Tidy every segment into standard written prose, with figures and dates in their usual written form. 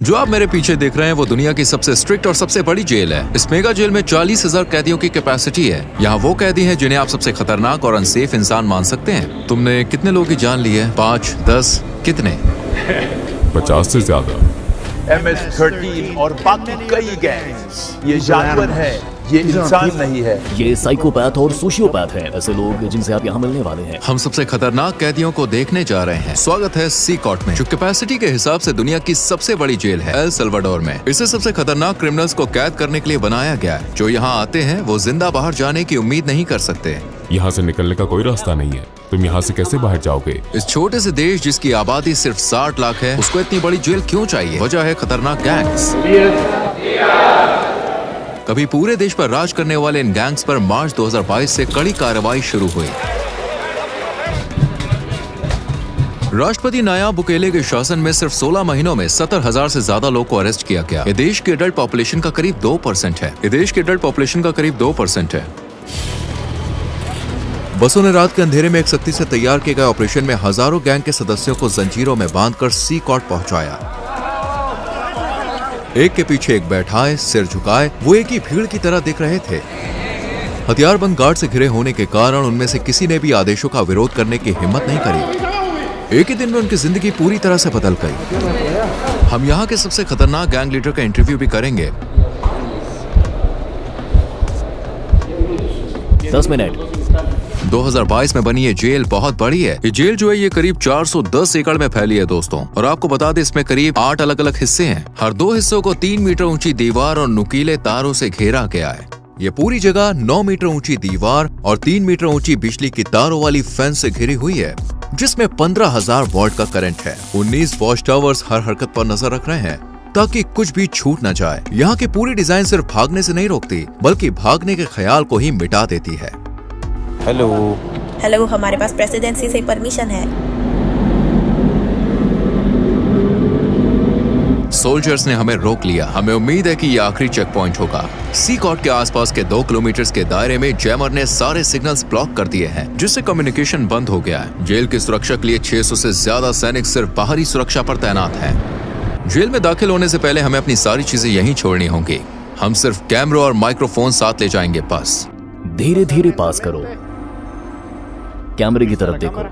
जो आप मेरे पीछे देख रहे हैं वो दुनिया की सबसे स्ट्रिक्ट और सबसे बड़ी जेल है। इस मेगा जेल में 40,000 कैदियों की कैपेसिटी है। यहाँ वो कैदी हैं जिन्हें आप सबसे खतरनाक और अनसेफ इंसान मान सकते हैं। तुमने कितने लोगों की जान ली है? 5, 10, कितने? 50 से ज्यादा। MS-13 और बाकी कई गैंग्स। ये जानवर है, ये इंसान नहीं है। ये साइकोपैथ और सोशियोपैथ हैं, ऐसे लोग जिनसे आप यहाँ मिलने वाले हैं। हम सबसे खतरनाक कैदियों को देखने जा रहे हैं। स्वागत है सी कॉट में, जो कैपेसिटी के हिसाब से दुनिया की सबसे बड़ी जेल है, एल सल्वाडोर में। इसे सबसे खतरनाक क्रिमिनल्स को कैद करने के लिए बनाया गया है। जो यहाँ आते हैं वो जिंदा बाहर जाने की उम्मीद नहीं कर सकते। यहाँ से निकलने का कोई रास्ता नहीं है। तुम यहाँ से कैसे बाहर जाओगे? इस छोटे से देश जिसकी आबादी सिर्फ 60 लाख है, उसको इतनी बड़ी जेल क्यों चाहिए? वजह है खतरनाक गैंग्स। कभी पूरे देश पर राज करने वाले इन गैंग्स पर मार्च 2022 से कड़ी कार्रवाई शुरू हुई। राष्ट्रपति नायाब बुकेले के शासन में सिर्फ 16 महीनों में 70,000 से ज्यादा लोगों को अरेस्ट किया गया। ये देश की एडल्ट पॉपुलेशन का करीब 2% है। बसों ने रात के अंधेरे में एक सख्ती से तैयार किए गए ऑपरेशन में हजारों गैंग के सदस्यों को जंजीरों में बांधकर सी कॉट पहुंचाया। एक के पीछे एक बैठाए, सिर झुकाए, वो एक ही भीड़ की तरह दिख रहे थे। हथियारबंद गार्ड से घिरे होने के कारण उनमें से किसी ने भी आदेशों का विरोध करने की हिम्मत नहीं करी। एक ही दिन में उनकी जिंदगी पूरी तरह से बदल गई। हम यहाँ के सबसे खतरनाक गैंग लीडर का इंटरव्यू भी करेंगे। 10 मिनट। 2022 में बनी ये जेल बहुत बड़ी है। ये जेल जो है ये करीब 410 एकड़ में फैली है दोस्तों। और आपको बता दें इसमें करीब 8 अलग अलग हिस्से हैं। हर 2 हिस्सों को 3 मीटर ऊंची दीवार और नुकीले तारों से घेरा गया है। ये पूरी जगह 9 मीटर ऊंची दीवार और 3 मीटर ऊंची बिजली की तारों वाली फेंस से घिरी हुई है, जिसमें 15,000 वॉट का करंट है। 19 वॉच टावर्स हर हरकत पर नजर रख रहे हैं ताकि कुछ भी छूट न जाए। यहाँ की पूरी डिजाइन सिर्फ भागने से नहीं रोकती, बल्कि भागने के ख्याल को ही मिटा देती है। हेलो, हमारे पास प्रेसिडेंसी से परमिशन है। सोल्जर्स ने हमें रोक लिया। हमें उम्मीद है कि ये आखिरी चेक पॉइंट होगा। सी कॉट के आसपास के 2 किलोमीटर के दायरे में जैमर ने सारे सिग्नल्स ब्लॉक कर दिए हैं, जिससे कम्युनिकेशन बंद हो गया है। जेल की सुरक्षा के लिए 600 से ज्यादा सैनिक सिर्फ बाहरी सुरक्षा पर तैनात हैं। जेल में दाखिल होने से पहले हमें अपनी सारी चीजें यहीं छोड़नी होंगी। हम सिर्फ कैमरा और माइक्रोफोन साथ ले जाएंगे बस। धीरे धीरे पास करो, कैमरे की तरफ देखो।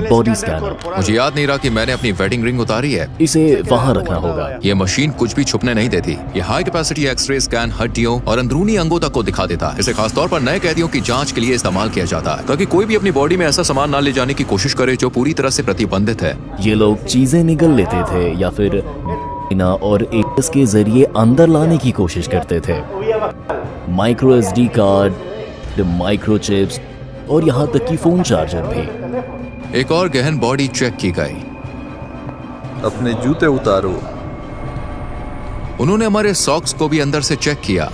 Body scanner. मुझे याद नहीं रहा कि मैंने अपनी वेडिंग रिंग उतारी है। इसे वहाँ रखना होगा। ये मशीन कुछ भी छुपने नहीं देती। ये हाई कैपेसिटी एक्सरे स्कैन हड्डियों और अंदरूनी अंगों तक को दिखा देता है। इसे खासतौर पर नए कैदियों की जांच के लिए इस्तेमाल किया जाता है, ताकि कोई भी अपनी बॉडी में ऐसा सामान न ले जाने की कोशिश करे जो पूरी तरह से प्रतिबंधित है। ये लोग चीजें निगल लेते थे या फिर और एड्स के जरिए अंदर लाने की कोशिश करते थे। माइक्रो SD कार्ड, माइक्रोचिप्स और यहाँ तक कि फोन चार्जर भी। एक और गहन बॉडी चेक की गई। अपने जूते उतारो। उन्होंने हमारे सॉक्स को भी अंदर से चेक किया।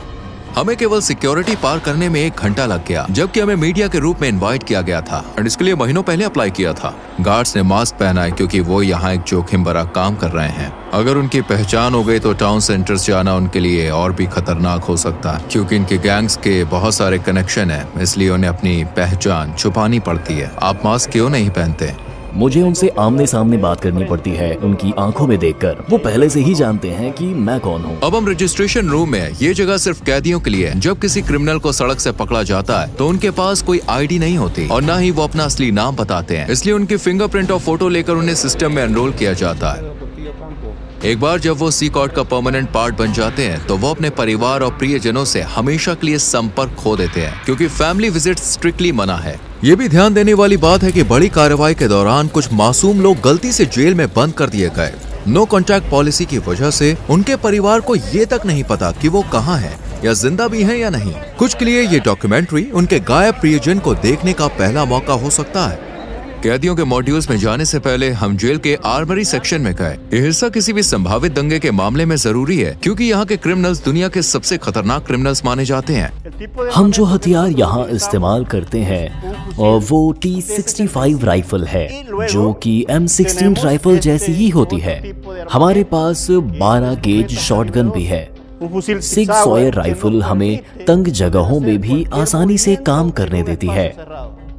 हमें केवल सिक्योरिटी पार करने में 1 घंटा लग गया, जबकि हमें मीडिया के रूप में इनवाइट किया गया था और इसके लिए महीनों पहले अप्लाई किया था। गार्ड्स ने मास्क पहना है क्योंकि वो यहाँ एक जोखिम भरा काम कर रहे हैं। अगर उनकी पहचान हो गई तो टाउन सेंटर्स जाना उनके लिए और भी खतरनाक हो सकता है, क्योंकि इनके गैंग्स के बहुत सारे कनेक्शन है, इसलिए उन्हें अपनी पहचान छुपानी पड़ती है। आप मास्क क्यों नहीं पहनते? मुझे उनसे आमने सामने बात करनी पड़ती है, उनकी आंखों में देखकर। वो पहले से ही जानते हैं कि मैं कौन हूँ। अब हम रजिस्ट्रेशन रूम में हैं। ये जगह सिर्फ कैदियों के लिए है। जब किसी क्रिमिनल को सड़क से पकड़ा जाता है तो उनके पास कोई ID नहीं होती और न ही वो अपना असली नाम बताते हैं, इसलिए उनकी फिंगरप्रिंट और फोटो लेकर उन्हें सिस्टम में एनरोल किया जाता है। एक बार जब वो सी कॉट का परमानेंट पार्ट बन जाते हैं तो वो अपने परिवार और प्रियजनों से हमेशा के लिए संपर्क खो देते हैं, क्योंकि फैमिली विजिट स्ट्रिक्टली मना है। ये भी ध्यान देने वाली बात है कि बड़ी कार्रवाई के दौरान कुछ मासूम लोग गलती से जेल में बंद कर दिए गए। नो कॉन्टैक्ट पॉलिसी की वजह से उनके परिवार को ये तक नहीं पता कि वो कहाँ है या जिंदा भी है या नहीं। कुछ के लिए ये डॉक्यूमेंट्री उनके गायब प्रियजन को देखने का पहला मौका हो सकता है। कैदियों के मॉड्यूल्स में जाने से पहले हम जेल के आर्मरी सेक्शन में गए। ये हिस्सा किसी भी संभावित दंगे के मामले में जरूरी है, क्योंकि यहाँ के क्रिमिनल्स दुनिया के सबसे खतरनाक क्रिमिनल्स माने जाते हैं। हम जो हथियार यहाँ इस्तेमाल करते हैं वो T65 राइफल है, जो कि M16 राइफल जैसी ही होती है। हमारे पास 12 गेज शॉटगन भी है। सिग सॉयर राइफल हमें तंग जगहों में भी आसानी से काम करने देती है।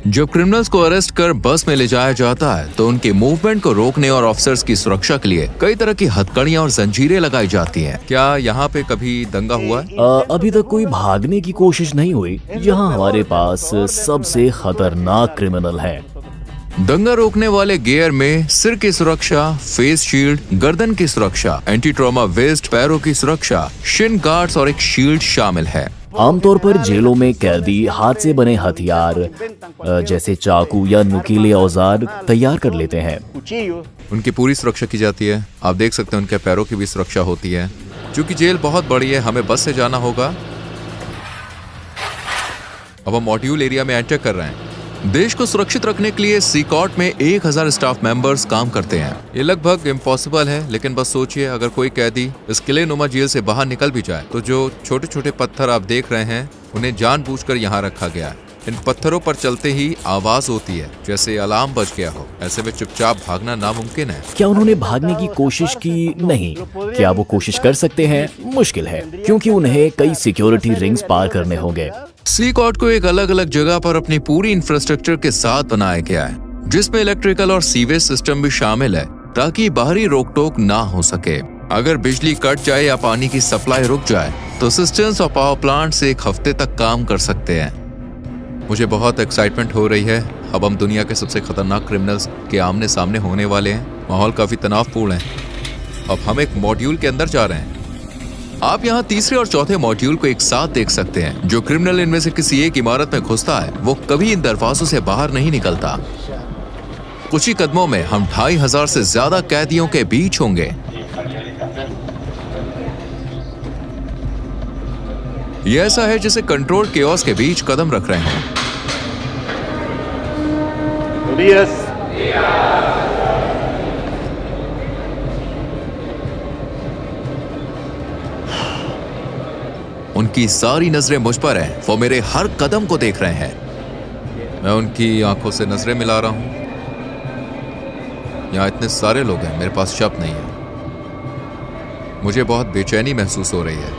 जब क्रिमिनल्स को अरेस्ट कर बस में ले जाया जाता है तो उनके मूवमेंट को रोकने और ऑफिसर्स की सुरक्षा के लिए कई तरह की हथकड़ियां और जंजीरें लगाई जाती हैं। क्या यहाँ पे कभी दंगा हुआ है? अभी तक कोई भागने की कोशिश नहीं हुई। यहाँ हमारे पास सबसे खतरनाक क्रिमिनल है। दंगा रोकने वाले गियर में सिर की सुरक्षा, फेस शील्ड, गर्दन की सुरक्षा, एंटी ट्रॉमा वेस्ट, पैरों की सुरक्षा, शिन गार्ड्स और एक शील्ड शामिल है। आमतौर पर जेलों में कैदी हाथ से बने हथियार जैसे चाकू या नुकीले औजार तैयार कर लेते हैं। उनकी पूरी सुरक्षा की जाती है। आप देख सकते हैं उनके पैरों की भी सुरक्षा होती है। क्योंकि जेल बहुत बड़ी है, हमें बस से जाना होगा। अब हम मॉड्यूल एरिया में एंटर कर रहे हैं। देश को सुरक्षित रखने के लिए सी कॉर्ट में 1000 स्टाफ मेंबर्स काम करते हैं। ये लगभग इम्पॉसिबल है, लेकिन बस सोचिए अगर कोई कैदी इस किले नुमा जेल से बाहर निकल भी जाए तो जो छोटे छोटे पत्थर आप देख रहे हैं उन्हें जानबूझकर यहाँ रखा गया है। इन पत्थरों पर चलते ही आवाज होती है जैसे अलार्म बज गया हो। ऐसे में चुपचाप भागना नामुमकिन है। क्या उन्होंने भागने की कोशिश की? नहीं। क्या वो कोशिश कर सकते हैं? मुश्किल है, क्योंकि उन्हें कई सिक्योरिटी रिंग्स पार करने होंगे। सी कॉर्ट को एक अलग अलग जगह पर अपनी पूरी इंफ्रास्ट्रक्चर के साथ बनाया गया है, जिसमें इलेक्ट्रिकल और सीवेज सिस्टम भी शामिल है ताकि बाहरी रोक टोक ना हो सके। अगर बिजली कट जाए या पानी की सप्लाई रुक जाए तो सिस्टम्स और पावर प्लांट से एक हफ्ते तक काम कर सकते हैं। मुझे बहुत एक्साइटमेंट हो रही है। अब हम दुनिया के सबसे खतरनाक क्रिमिनल्स के आमने सामने होने वाले हैं। माहौल काफी तनावपूर्ण है। अब हम एक मॉड्यूल के अंदर जा रहे हैं। आप यहाँ तीसरे और चौथे मॉड्यूल को एक साथ देख सकते हैं। जो क्रिमिनल इनमें से किसी एक इमारत में घुसता है वो कभी इन दरवाजों से बाहर नहीं निकलता। कुछ ही कदमों में हम 2500 से ज्यादा कैदियों के बीच होंगे। ये ऐसा है जैसे कंट्रोल केओस के बीच कदम रख रहे हैं। उनकी सारी नजरें मुझ पर हैं। वो मेरे हर कदम को देख रहे हैं। मैं उनकी आंखों से नजरें मिला रहा हूं। यहाँ इतने सारे लोग हैं, मेरे पास शब्द नहीं है। मुझे बहुत बेचैनी महसूस हो रही है।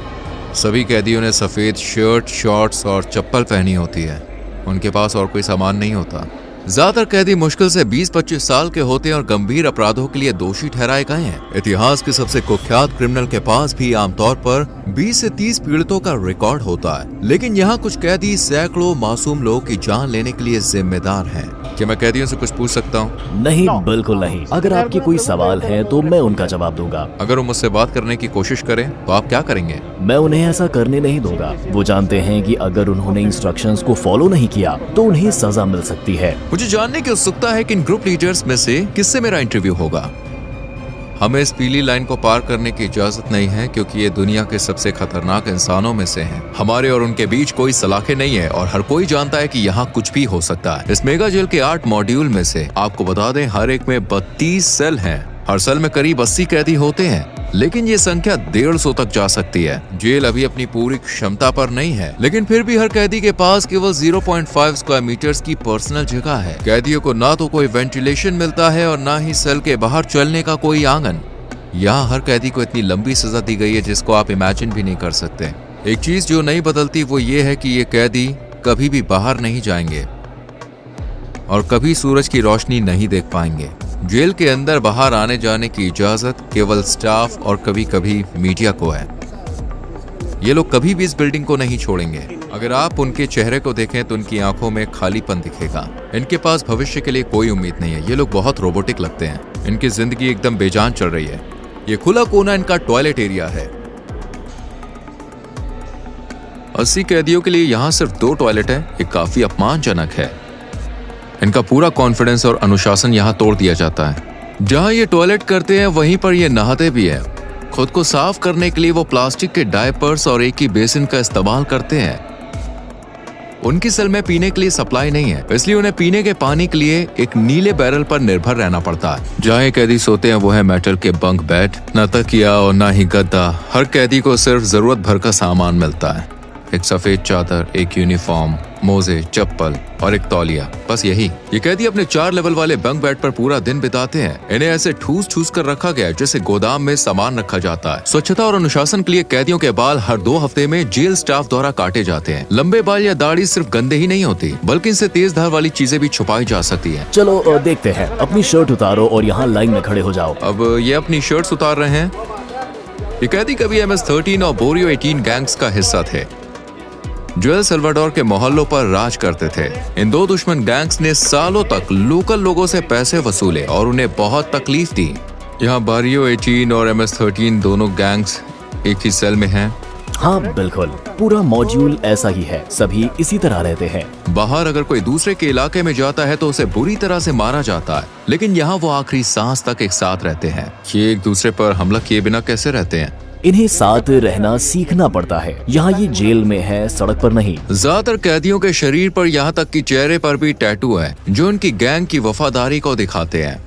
सभी कैदियों ने सफेद शर्ट, शॉर्ट्स और चप्पल पहनी होती है। उनके पास और कोई सामान नहीं होता। ज्यादातर कैदी मुश्किल से 20-25 साल के होते हैं और गंभीर अपराधों के लिए दोषी ठहराए गए हैं। इतिहास के सबसे कुख्यात क्रिमिनल के पास भी आमतौर पर 20 से 30 पीड़ितों का रिकॉर्ड होता है, लेकिन यहाँ कुछ कैदी सैकड़ों मासूम लोगों की जान लेने के लिए जिम्मेदार हैं। क्या मैं कैदियों से कुछ पूछ सकता हूँ? नहीं, बिल्कुल नहीं। अगर आपके कोई सवाल है तो मैं उनका जवाब दूंगा। अगर वो मुझसे बात करने की कोशिश करें तो आप क्या करेंगे? मैं उन्हें ऐसा करने नहीं दूंगा। वो जानते हैं कि अगर उन्होंने इंस्ट्रक्शंस को फॉलो नहीं किया तो उन्हें सजा मिल सकती है। मुझे जानने की उत्सुकता है कि इन ग्रुप लीडर्स में से किससे मेरा इंटरव्यू होगा। हमें इस पीली लाइन को पार करने की इजाजत नहीं है, क्योंकि ये दुनिया के सबसे खतरनाक इंसानों में से हैं। हमारे और उनके बीच कोई सलाखें नहीं है और हर कोई जानता है कि यहाँ कुछ भी हो सकता है। इस मेगा जेल के 8 मॉड्यूल में से आपको बता दें हर एक में 32 सेल हैं। हर सेल में करीब 80 कैदी होते हैं, लेकिन ये संख्या 150 तक जा सकती है। जेल अभी अपनी पूरी क्षमता पर नहीं है, लेकिन फिर भी हर कैदी के पास केवल 0.5 स्क्वायर मीटर्स की पर्सनल जगह है। कैदियों को ना तो कोई वेंटिलेशन मिलता है और ना ही सेल के बाहर चलने का कोई आंगन। यहाँ हर कैदी को इतनी लंबी सजा दी गई है जिसको आप इमेजिन भी नहीं कर सकते। एक चीज जो नहीं बदलती वो ये है कि ये कैदी कभी भी बाहर नहीं जाएंगे और कभी सूरज की रोशनी नहीं देख पाएंगे। जेल के अंदर बाहर आने जाने की इजाजत केवल स्टाफ और कभी कभी मीडिया को है। ये लोग कभी भी इस बिल्डिंग को नहीं छोड़ेंगे। अगर आप उनके चेहरे को देखें तो उनकी आंखों में खालीपन दिखेगा। इनके पास भविष्य के लिए कोई उम्मीद नहीं है। ये लोग बहुत रोबोटिक लगते हैं। इनकी जिंदगी एकदम बेजान चल रही है। ये खुला कोना इनका टॉयलेट एरिया है। 80 कैदियों के लिए यहाँ सिर्फ 2 टॉयलेट है। ये काफी अपमानजनक है। इनका पूरा कॉन्फिडेंस और अनुशासन यहाँ तोड़ दिया जाता है। जहाँ ये टॉयलेट करते हैं वहीं पर ये नहाते भी हैं। खुद को साफ करने के लिए वो प्लास्टिक के डायपर्स और एक ही बेसिन का इस्तेमाल करते हैं। उनकी सेल में पीने के लिए सप्लाई नहीं है, इसलिए उन्हें पीने के पानी के लिए एक नीले बैरल पर निर्भर रहना पड़ता है। जहाँ कैदी सोते हैं वो है मेटल के बंक बेड, न तकिया और न ही गद्दा। हर कैदी को सिर्फ जरूरत भर का सामान मिलता है। एक सफेद चादर, एक यूनिफॉर्म, मोजे, चप्पल और एक तौलिया, बस यही। ये कैदी अपने 4 लेवल वाले बंक बेड पर पूरा दिन बिताते हैं। इन्हें ऐसे ठूस कर रखा गया है जैसे गोदाम में सामान रखा जाता है। स्वच्छता और अनुशासन के लिए कैदियों के बाल हर 2 हफ्ते में जेल स्टाफ द्वारा काटे जाते हैं। लंबे बाल या दाढ़ी सिर्फ गंदे ही नहीं होती, बल्कि इनसे तेज धार वाली चीजें भी छुपाई जा सकती है। चलो देखते हैं। अपनी शर्ट उतारो और यहाँ लाइन में खड़े हो जाओ। अब ये अपनी शर्ट्स उतार रहे हैं। ये कैदी कभी MS-13 और बोरियो 18 गैंग्स का हिस्सा थे जो एल सल्वाडोर के मोहल्लों पर राज करते थे। इन 2 दुश्मन गैंग्स ने सालों तक लोकल लोगों से पैसे वसूले और उन्हें बहुत तकलीफ दी। यहाँ बोरियो 18 और MS-13 दोनों गैंग्स एक ही सेल में हैं। हाँ बिल्कुल, पूरा मॉड्यूल ऐसा ही है, सभी इसी तरह रहते हैं। बाहर अगर कोई दूसरे के इलाके में जाता है तो उसे बुरी तरह से मारा जाता है, लेकिन यहाँ वो आखिरी सांस तक एक साथ रहते हैं। ये एक दूसरे पर हमला किए बिना कैसे रहते हैं? इन्हें साथ रहना सीखना पड़ता है। यहाँ ये जेल में है, सड़क पर नहीं। ज्यादातर कैदियों के शरीर पर यहाँ तक कि चेहरे पर भी टैटू है जो उनकी गैंग की वफादारी को दिखाते हैं।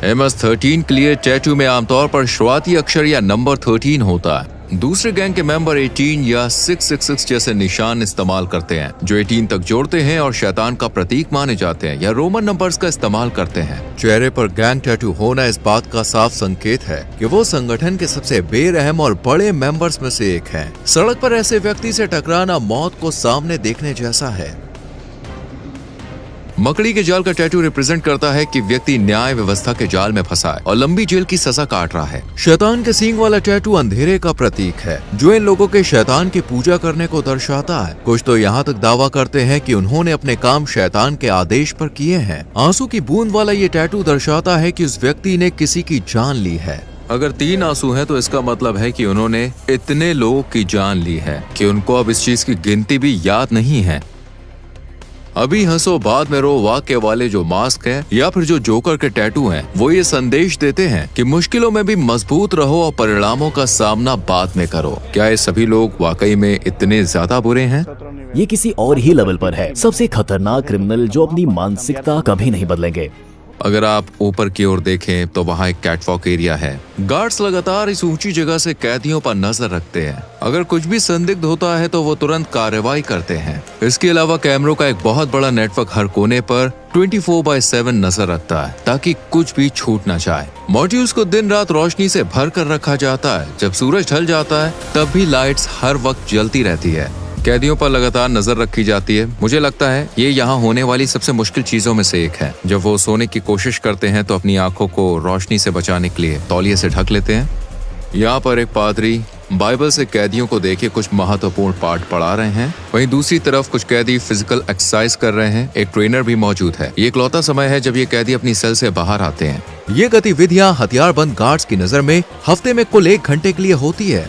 MS-13 के लिए टैटू में आमतौर पर शुरुआती अक्षर या नंबर 13 होता है। दूसरे गैंग के मेंबर 18 या 666 जैसे निशान इस्तेमाल करते हैं जो 18 तक जोड़ते हैं और शैतान का प्रतीक माने जाते हैं, या रोमन नंबर्स का इस्तेमाल करते हैं। चेहरे पर गैंग टैटू होना इस बात का साफ संकेत है कि वो संगठन के सबसे बेरहम और बड़े मेंबर्स में से एक हैं। सड़क पर ऐसे व्यक्ति से टकराना मौत को सामने देखने जैसा है। मकड़ी के जाल का टैटू रिप्रेजेंट करता है कि व्यक्ति न्याय व्यवस्था के जाल में फंसा है और लंबी जेल की सजा काट रहा है। शैतान के सींग वाला टैटू अंधेरे का प्रतीक है जो इन लोगों के शैतान की पूजा करने को दर्शाता है। कुछ तो यहाँ तक दावा करते हैं कि उन्होंने अपने काम शैतान के आदेश पर किए हैं। आंसू की बूंद वाला ये टैटू दर्शाता है कि उस व्यक्ति ने किसी की जान ली है। अगर 3 आंसू हैं तो इसका मतलब है कि उन्होंने इतने लोगों की जान ली है कि उनको अब इस चीज की गिनती भी याद नहीं है। अभी हंसो बाद में रो वाक्य वाले जो मास्क है या फिर जो जोकर के टैटू हैं, वो ये संदेश देते हैं कि मुश्किलों में भी मजबूत रहो और परिणामों का सामना बाद में करो। क्या ये सभी लोग वाकई में इतने ज्यादा बुरे हैं? ये किसी और ही लेवल पर है। सबसे खतरनाक क्रिमिनल जो अपनी मानसिकता कभी नहीं बदलेंगे। अगर आप ऊपर की ओर देखें तो वहाँ एक कैटवॉक एरिया है। गार्ड्स लगातार इस ऊंची जगह से कैदियों पर नजर रखते हैं। अगर कुछ भी संदिग्ध होता है तो वो तुरंत कार्रवाई करते हैं। इसके अलावा कैमरों का एक बहुत बड़ा नेटवर्क हर कोने पर 24/7 नजर रखता है ताकि कुछ भी छूट न जाए। मॉड्यूल्स को दिन रात रोशनी से भर कर रखा जाता है। जब सूरज ढल जाता है तब भी लाइट्स हर वक्त जलती रहती है। कैदियों पर लगातार नजर रखी जाती है। मुझे लगता है ये यहाँ होने वाली सबसे मुश्किल चीजों में से एक है। जब वो सोने की कोशिश करते हैं तो अपनी आंखों को रोशनी से बचाने के लिए तौलिए से ढक लेते हैं। यहाँ पर एक पादरी बाइबल से कैदियों को देखे कुछ महत्वपूर्ण पाठ पढ़ा रहे हैं। वहीं दूसरी तरफ कुछ कैदी फिजिकल एक्सरसाइज कर रहे हैं। एक ट्रेनर भी मौजूद है। ये इकलौता समय है जब ये कैदी अपनी सेल से बाहर आते हैं। ये गतिविधियाँ हथियारबंद गार्ड्स की नजर में हफ्ते में कुल 1 घंटे के लिए होती है।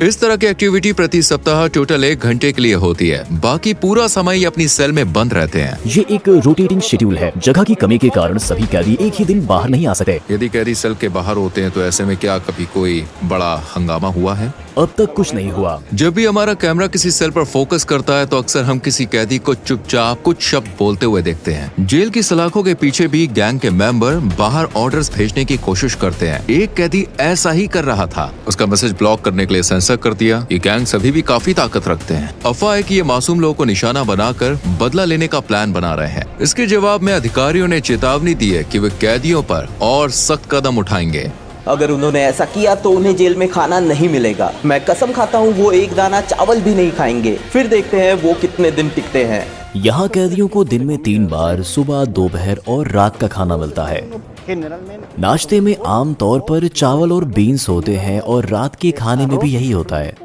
इस तरह की एक्टिविटी प्रति सप्ताह टोटल 1 घंटे के लिए होती है। बाकी पूरा समय ये अपनी सेल में बंद रहते हैं। ये एक रोटेटिंग शेड्यूल है। जगह की कमी के कारण सभी कैदी एक ही दिन बाहर नहीं आ सकते। यदि कैदी सेल के बाहर होते हैं तो ऐसे में क्या कभी कोई बड़ा हंगामा हुआ है? अब तक कुछ नहीं हुआ। जब भी हमारा कैमरा किसी सेल पर फोकस करता है तो अक्सर हम किसी कैदी को चुपचाप कुछ शब्द बोलते हुए देखते हैं। जेल की सलाखों के पीछे भी गैंग के मेंबर बाहर ऑर्डर्स भेजने की कोशिश करते हैं। एक कैदी ऐसा ही कर रहा था। उसका मैसेज ब्लॉक करने के लिए सेंसर कर दिया। ये गैंग सभी भी काफी ताकत रखते हैं। अफवाह है कि ये मासूम लोगों को निशाना बनाकर बदला लेने का प्लान बना रहे हैं। इसके जवाब में अधिकारियों ने चेतावनी दी है कि वे कैदियों पर और सख्त कदम उठाएंगे। अगर उन्होंने ऐसा किया तो उन्हें जेल में खाना नहीं मिलेगा। मैं कसम खाता हूँ वो एक दाना चावल भी नहीं खाएंगे। फिर देखते हैं वो कितने दिन टिकते हैं। यहाँ कैदियों को दिन में 3 बार सुबह, दोपहर और रात का खाना मिलता है। नाश्ते में आम तौर पर चावल और बीन्स होते हैं और रात के खाने में भी यही होता है।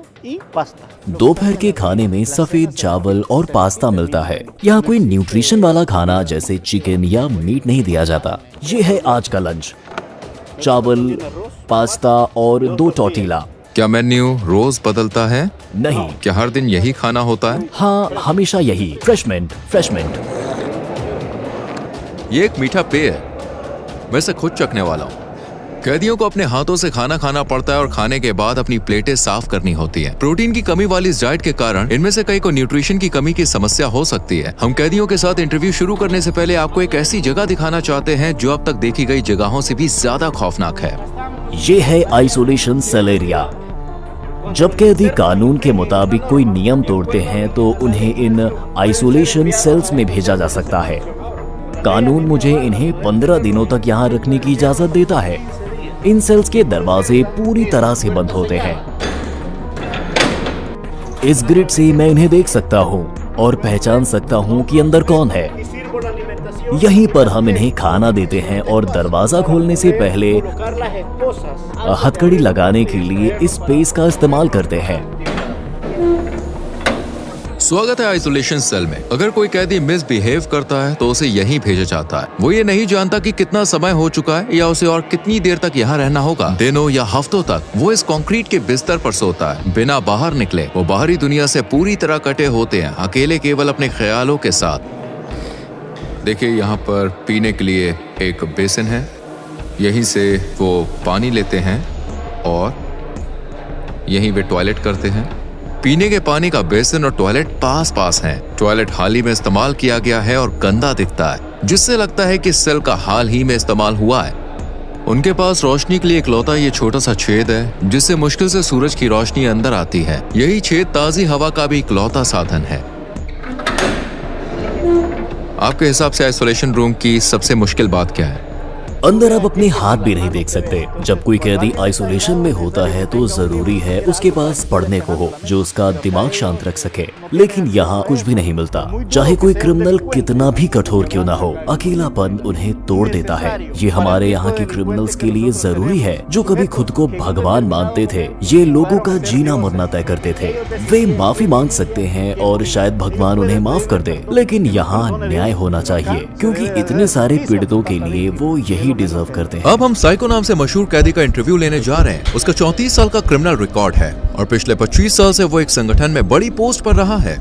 दोपहर के खाने में सफेद चावल और पास्ता मिलता है। यहाँ कोई न्यूट्रिशन वाला खाना जैसे चिकन या मीट नहीं दिया जाता। ये है आज का लंच। चावल, पास्ता और 2 टॉर्टिला। क्या मेन्यू रोज बदलता है? नहीं। क्या हर दिन यही खाना होता है? हाँ, हमेशा यही। फ्रेशमेंट। ये एक मीठा पेय है। मैं इसे खुद चखने वाला हूँ। कैदियों को अपने हाथों से खाना खाना पड़ता है और खाने के बाद अपनी प्लेटें साफ करनी होती हैं। प्रोटीन की कमी वाली इस डाइट के कारण इनमें से कई को न्यूट्रिशन की कमी की समस्या हो सकती है। हम कैदियों के साथ इंटरव्यू शुरू करने से पहले आपको एक ऐसी जगह दिखाना चाहते हैं जो अब तक देखी गई जगहों से भी ज्यादा खौफनाक है। ये है आइसोलेशन सेल एरिया। जब कैदी कानून के मुताबिक कोई नियम तोड़ते हैं तो उन्हें इन आइसोलेशन सेल्स में भेजा जा सकता है। कानून मुझे इन्हें 15 दिनों तक यहाँ रखने की इजाजत देता है। इन सेल्स के दरवाजे पूरी तरह से बंद होते हैं। इस ग्रिड से मैं इन्हें देख सकता हूँ और पहचान सकता हूँ कि अंदर कौन है। यहीं पर हम इन्हें खाना देते हैं और दरवाजा खोलने से पहले हथकड़ी लगाने के लिए इस स्पेस का इस्तेमाल करते हैं। स्वागत है आइसोलेशन सेल में। अगर कोई कैदी मिसबिहेव करता है तो उसे यहीं भेजा जाता है। वो ये नहीं जानता कि कितना समय हो चुका है या उसे और कितनी देर तक यहाँ रहना होगा। दिनों या हफ्तों तक वो इस कंक्रीट के बिस्तर पर सोता है, बिना बाहर निकले। वो बाहरी दुनिया से पूरी तरह कटे होते हैं, अकेले केवल अपने ख्यालों के साथ। देखिए, यहाँ पर पीने के लिए एक बेसिन है। यहीं से वो पानी लेते हैं और यहीं वे टॉयलेट करते हैं। पीने के पानी का बेसिन और टॉयलेट पास पास हैं। टॉयलेट हाल ही में इस्तेमाल किया गया है और गंदा दिखता है, जिससे लगता है कि सेल का हाल ही में इस्तेमाल हुआ है। उनके पास रोशनी के लिए इकलौता ये छोटा सा छेद है, जिससे मुश्किल से सूरज की रोशनी अंदर आती है। यही छेद ताजी हवा का भी इकलौता साधन है। आपके हिसाब से आइसोलेशन रूम की सबसे मुश्किल बात क्या है? अंदर आप अपने हाथ भी नहीं देख सकते। जब कोई कैदी आइसोलेशन में होता है तो जरूरी है उसके पास पढ़ने को हो जो उसका दिमाग शांत रख सके, लेकिन यहाँ कुछ भी नहीं मिलता। चाहे कोई क्रिमिनल कितना भी कठोर क्यों ना हो, अकेलापन उन्हें तोड़ देता है। ये हमारे यहाँ के क्रिमिनल्स के लिए जरूरी है, जो कभी खुद को भगवान मानते थे। ये लोगों का जीना मरना तय करते थे। वे माफी मांग सकते हैं और शायद भगवान उन्हें माफ कर दे, लेकिन यहाँ न्याय होना चाहिए, क्योंकि इतने सारे पीड़ितों के लिए वो यही डिजर्व करते हैं। अब हम साइको नाम से मशहूर कैदी का इंटरव्यू लेने जा रहे हैं। उसका 34 साल का क्रिमिनल रिकॉर्ड है और पिछले 25 साल से वो एक संगठन में बड़ी पोस्ट पर रहा है।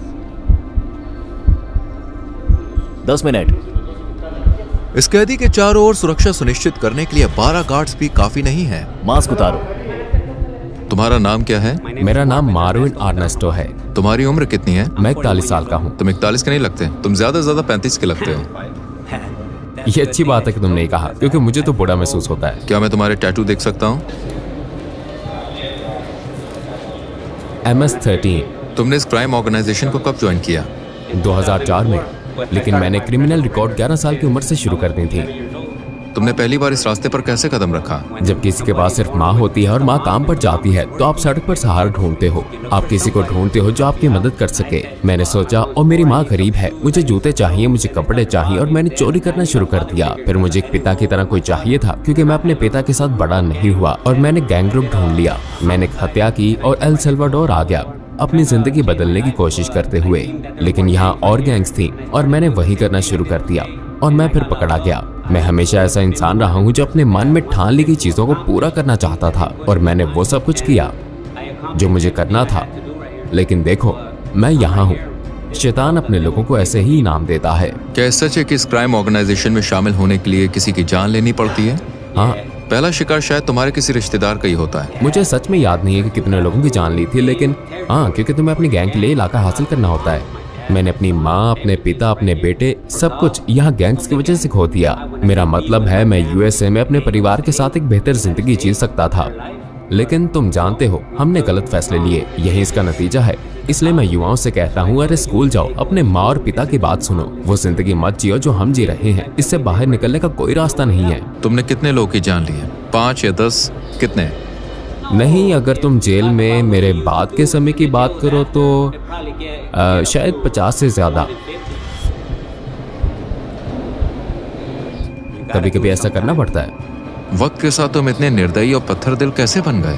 10 मिनट। इस कैदी के चारों ओर सुरक्षा सुनिश्चित करने के लिए 12 गार्ड्स भी काफी नहीं है। मास्क उतारो। तुम्हारा नाम क्या है? मेरा नाम मार्विन आर्नेस्टो है। तुम्हारी उम्र कितनी है? मैं 41 साल का हूँ। तुम 41 के नहीं लगते, तुम ज्यादा से ज्यादा 35 के लगते हो। ये अच्छी बात है कि तुमने कहा, क्योंकि मुझे तो बुरा महसूस होता है। क्या मैं तुम्हारे टैटू देख सकता हूँ? MS-13। तुमने इस क्राइम ऑर्गेनाइजेशन को कब ज्वाइन किया? 2004 में, लेकिन मैंने क्रिमिनल रिकॉर्ड 11 साल की उम्र से शुरू कर दी थी। तुमने पहली बार इस रास्ते पर कैसे कदम रखा? जब किसी के पास सिर्फ माँ होती है और माँ काम पर जाती है तो आप सड़क पर सहारा ढूंढते हो। आप किसी को ढूंढते हो जो आपकी मदद कर सके। मैंने सोचा, और मेरी माँ गरीब है, मुझे जूते चाहिए, मुझे कपड़े चाहिए, और मैंने चोरी करना शुरू कर दिया। फिर मुझे एक पिता की तरह कोई चाहिए था, क्योंकि मैं अपने पिता के साथ बड़ा नहीं हुआ, और मैंने गैंग ग्रुप ढूंढ लिया। मैंने एक हत्या की और एल सल्वाडोर आ गया अपनी जिंदगी बदलने की कोशिश करते हुए। लेकिन यहाँ और गैंग्स थी और मैंने वही करना शुरू कर दिया और मैं फिर पकड़ा गया। मैं हमेशा ऐसा इंसान रहा हूँ जो अपने मन में ठान ली गई चीजों को पूरा करना चाहता था, और मैंने वो सब कुछ किया जो मुझे करना था। लेकिन देखो, मैं यहाँ हूँ। शैतान अपने लोगों को ऐसे ही इनाम देता है। क्या सच है कि इस क्राइम ऑर्गेनाइजेशन में शामिल होने के लिए किसी की जान लेनी पड़ती है? हाँ। पहला शिकार शायद तुम्हारे किसी रिश्तेदार का ही होता है। मुझे सच में याद नहीं है कि कितने लोगों की जान ली थी, लेकिन हाँ, क्योंकि तुम्हें अपनी गैंग के लिए इलाका हासिल करना होता है। मैंने अपनी माँ, अपने पिता, अपने बेटे, सब कुछ यहाँ गैंग्स की वजह से खो दिया। मेरा मतलब है, मैं USA में अपने परिवार के साथ एक बेहतर जिंदगी जी सकता था, लेकिन तुम जानते हो हमने गलत फैसले लिए। यही इसका नतीजा है। इसलिए मैं युवाओं से कहता हूँ, अरे स्कूल जाओ, अपने माँ और पिता की बात सुनो। वो जिंदगी मत जियो जो हम जी रहे हैं। इससे बाहर निकलने का कोई रास्ता नहीं है। तुमने कितने लोगों की जान ली है? 5 या 10? कितने? नहीं, अगर तुम जेल में मेरे बाद के समय की बात करो तो शायद 50 से ज्यादा। कभी कभी ऐसा करना पड़ता है। वक्त के साथ तुम इतने निर्दयी और पत्थर दिल कैसे बन गए?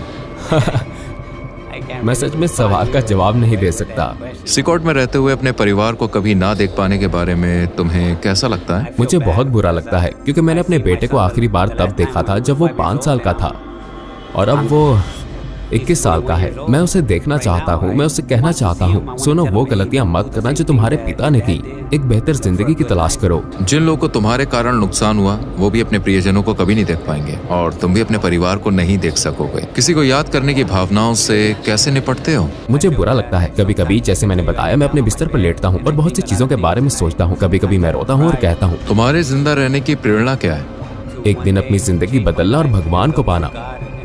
मैं सच में सवाल का जवाब नहीं दे सकता। सिकोट में रहते हुए अपने परिवार को कभी ना देख पाने के बारे में तुम्हें कैसा लगता है? मुझे बहुत बुरा लगता है, क्योंकि मैंने अपने बेटे को आखिरी बार तब देखा था जब वो 5 साल का था, और अब वो 21 साल का है। मैं उसे देखना चाहता हूँ। मैं उसे कहना चाहता हूँ, सुनो, वो गलतियाँ मत करना जो तुम्हारे पिता ने की। एक बेहतर जिंदगी की तलाश करो। जिन लोगों को तुम्हारे कारण नुकसान हुआ, वो भी अपने प्रियजनों को कभी नहीं देख पाएंगे, और तुम भी अपने परिवार को नहीं देख सकोगे। किसी को याद करने की भावनाओं से कैसे निपटते हो? मुझे बुरा लगता है। कभी कभी, जैसे मैंने बताया, मैं अपने बिस्तर पर लेटता हूँ और बहुत सी चीजों के बारे में सोचता हूँ। कभी कभी मैं रोता हूँ और कहता हूँ, तुम्हारे जिंदा रहने की प्रेरणा क्या है? एक दिन अपनी जिंदगी बदलना और भगवान को पाना।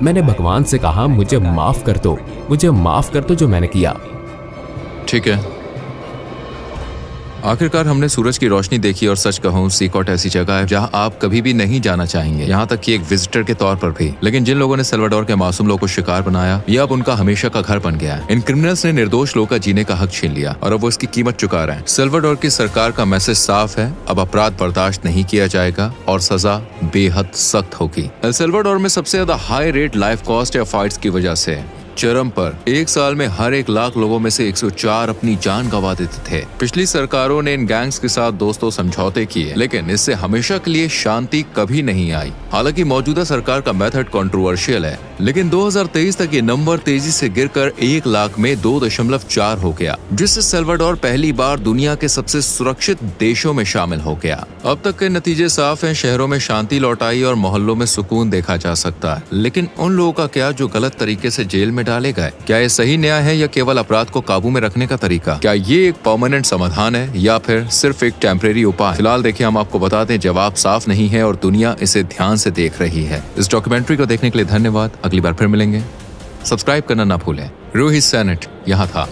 मैंने भगवान से कहा मुझे माफ कर दो, मुझे माफ कर दो जो मैंने किया। ठीक है, आखिरकार हमने सूरज की रोशनी देखी और सच कहूं सीकॉट ऐसी जगह है जहां आप कभी भी नहीं जाना चाहेंगे, यहाँ तक कि एक विजिटर के तौर पर भी। लेकिन जिन लोगों ने सल्वाडोर के मासूम लोगों को शिकार बनाया, ये अब उनका हमेशा का घर बन गया है। इन क्रिमिनल्स ने निर्दोष लोगों का जीने का हक छीन लिया और अब वो इसकी कीमत चुका रहे हैं। सल्वाडोर की सरकार का मैसेज साफ है, अब अपराध बर्दाश्त नहीं किया जाएगा और सजा बेहद सख्त होगी। एल सल्वाडोर में सबसे ज्यादा हाई रेट लाइफ कॉस्ट या फाइट्स की वजह से चरम पर। एक साल में हर 1 लाख लोगों में से 104 अपनी जान गंवा देते थे। पिछली सरकारों ने इन गैंग्स के साथ दोस्तों समझौते किए, लेकिन इससे हमेशा के लिए शांति कभी नहीं आई। हालांकि मौजूदा सरकार का मेथड कंट्रोवर्शियल है, लेकिन 2023 तक ये नंबर तेजी से गिरकर 1 लाख में 2.4 हो गया, जिससे सल्वाडोर पहली बार दुनिया के सबसे सुरक्षित देशों में शामिल हो गया। अब तक के नतीजे साफ हैं, शहरों में शांति लौट आई और मोहल्लों में सुकून देखा जा सकता है। लेकिन उन लोगों का क्या जो गलत तरीके से जेल में डाले गए? क्या ये सही न्याय है या केवल अपराध को काबू में रखने का तरीका? क्या ये एक परमानेंट समाधान है या फिर सिर्फ एक टेम्परेरी उपाय? फिलहाल देखिए, हम आपको बता दें, जवाब साफ नहीं है और दुनिया इसे ध्यान से देख रही है। इस डॉक्यूमेंट्री को देखने के लिए धन्यवाद। अगली बार फिर मिलेंगे। सब्सक्राइब करना ना भूलें। रोहित सेनेट यहाँ था।